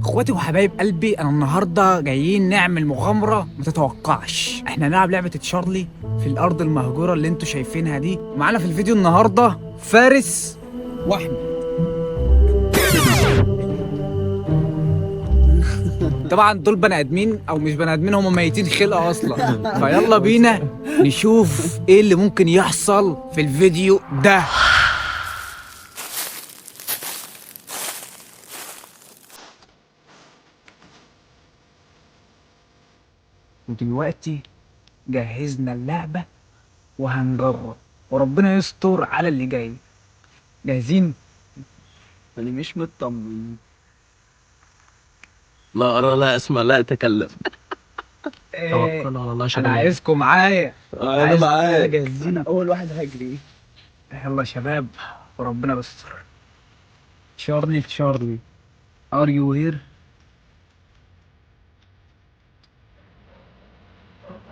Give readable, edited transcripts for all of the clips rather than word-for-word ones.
اخواتي وحبايب قلبي، انا النهارده جايين نعمل مغامره ما تتوقعش. احنا هنلعب لعبه تشارلي في الارض المهجوره اللي انتوا شايفينها دي. معانا في الفيديو النهارده فارس واحمد. طبعا دول بني ادمين او مش بني ادمين، هم ميتين خلقه اصلا. فيلا بينا نشوف ايه اللي ممكن يحصل في الفيديو ده. ودلوقتي جهزنا اللعبة وهنجرب، وربنا يستر على اللي جاي. جاهزين؟ أنا مش مطمن. لا أرى لا أسمع لا أتكلم. توكل على الله. انا عايزكم معايا. أنا معاك. جاهزين؟ أنا أول واحد هجري. يلا يا شباب وربنا يستر. تشارلي ار يو هير؟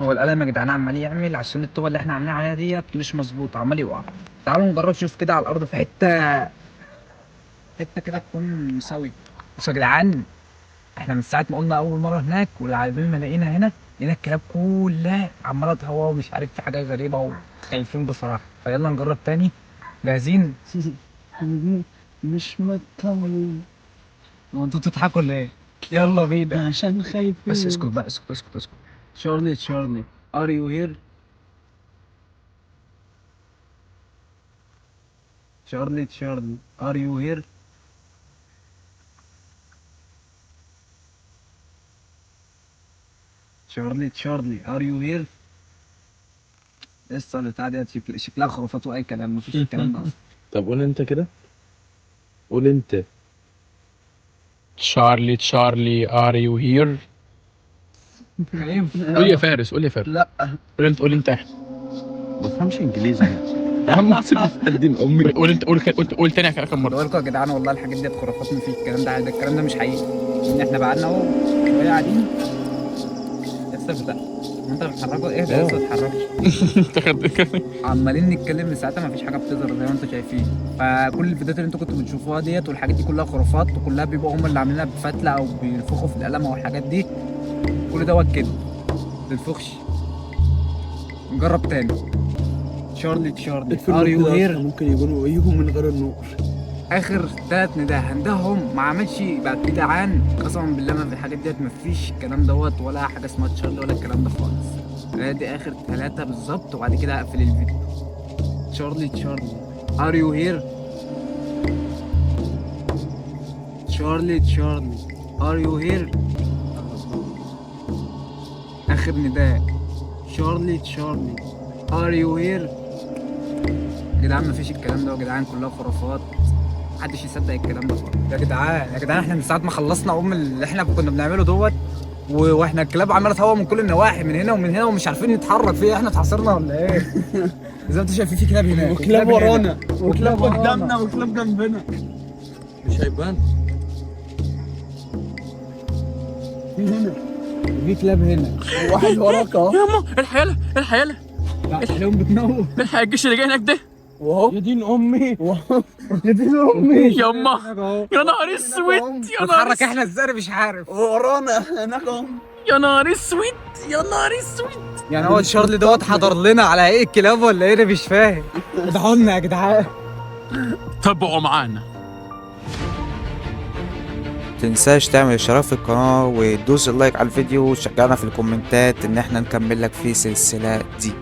هو القلم يا جدعان عمال يعمل عشان الطوبه اللي احنا عاملين عليها ديت مش مظبوطه، عمال يقع. تعالوا نجرب نشوف كده على الارض في حته كده تكون مساويه. بصوا يا جدعان، احنا من ساعه ما قلنا اول مره هناك والعالمين ما لقينا هنا، لقينا الكلاب كلها عماله تهوى ومش عارف، في حاجه غريبه وخايفين بصراحه. فيلا نجرب تاني. جاهزين؟ مش مطمن هو انتوا بتضحكوا ولا ايه؟ يلا بينا. عشان خايف. بس اسكت بقى، اسكت. تشارلي ار يو هير؟ تشارلي ار يو هير؟ تشارلي ار يو هير؟ لسه البتاع ديت شكلها خرافات واي كلام، مفيش الكلام ده اصلا. طب قول أنت كده. قول أنت. تشارلي ار يو هير؟ خايف؟ قول يا فارس، قول يا فارس. لا قول انت احنا. ما بفهمش إنجليزي. يا عم احسن. قدم أمي. قول تاني كم بقول مره. لكم يا جدعان والله الحاجات ديت خرافات، مفيش الكلام ده. الكلام ده مش حقيقي. ان احنا بقالنا اهو شويه قاعدين. لسه بتاع انت بتتحركوا ايه ده؟ لسه بتتحركوا. عمالين نتكلم من ساعتها مفيش حاجه بتظهر زي ما انتم شايفين. فكل الفيديوهات اللي انتوا كنتوا بتشوفوها ديت والحاجات دي كلها خرافات، وكلها بيبقوا هم اللي عاملينها بفتله او بينفخوا في القلم او الحاجات دي. كل دوت كده ما تنفخش. نجرب تاني. تشارلي ار يو هير؟ ممكن يكونوا إيهم من غير النور. اخر 3 نداء هندهم ما عملش بعد كده جدعان، قسما بالله ما في الحاجات ديت، مفيش الكلام دوت ولا حاجه اسمها تشارلي ولا الكلام ده خالص. دي اخر 3 بالظبط وبعد كده هقفل الفيديو. تشارلي ار يو هير؟ تشارلي ار يو هير؟ اخر نداء. تشارلي ار يو هير؟ يا جدعان مفيش الكلام ده يا جدعان، كلها خرافات، محدش يصدق الكلام ده خالص. يا جدعان احنا من ساعه ما خلصنا اللي احنا كنا بنعمله دوت واحنا الكلاب عماله تهوى من كل النواحي، من هنا ومن هنا، ومش عارفين نتحرك. فيه احنا اتحصرنا ولا ايه؟ زي ما انتوا شايفين في كلاب هناك وكلاب ورانا وكلاب قدامنا وكلاب جنبنا. مش هيبان. في كلاب هنا. واحد وراك اهو. يا ماما الحياله اليوم بتنور. الحق الجيش اللي جاي هناك ده. يا دين امي. يا دين امي. يما يا نهار اسود، يا نهار نتحرك احنا ازاي مش عارف. ورانا هناك اهو. يا نهار اسود، يا نهار اسود. يعني هو تشارلي دوت حضر لنا على ايه الكلاب ولا ايه؟ انا مش فاهم. ادعوا لنا يا جدعان. تابعوا معانا. متنساش تعمل اشتراك في القناة وتدوس اللايك على الفيديو وتشجعنا في الكومنتات ان احنا نكمل لك في السلسلة دي.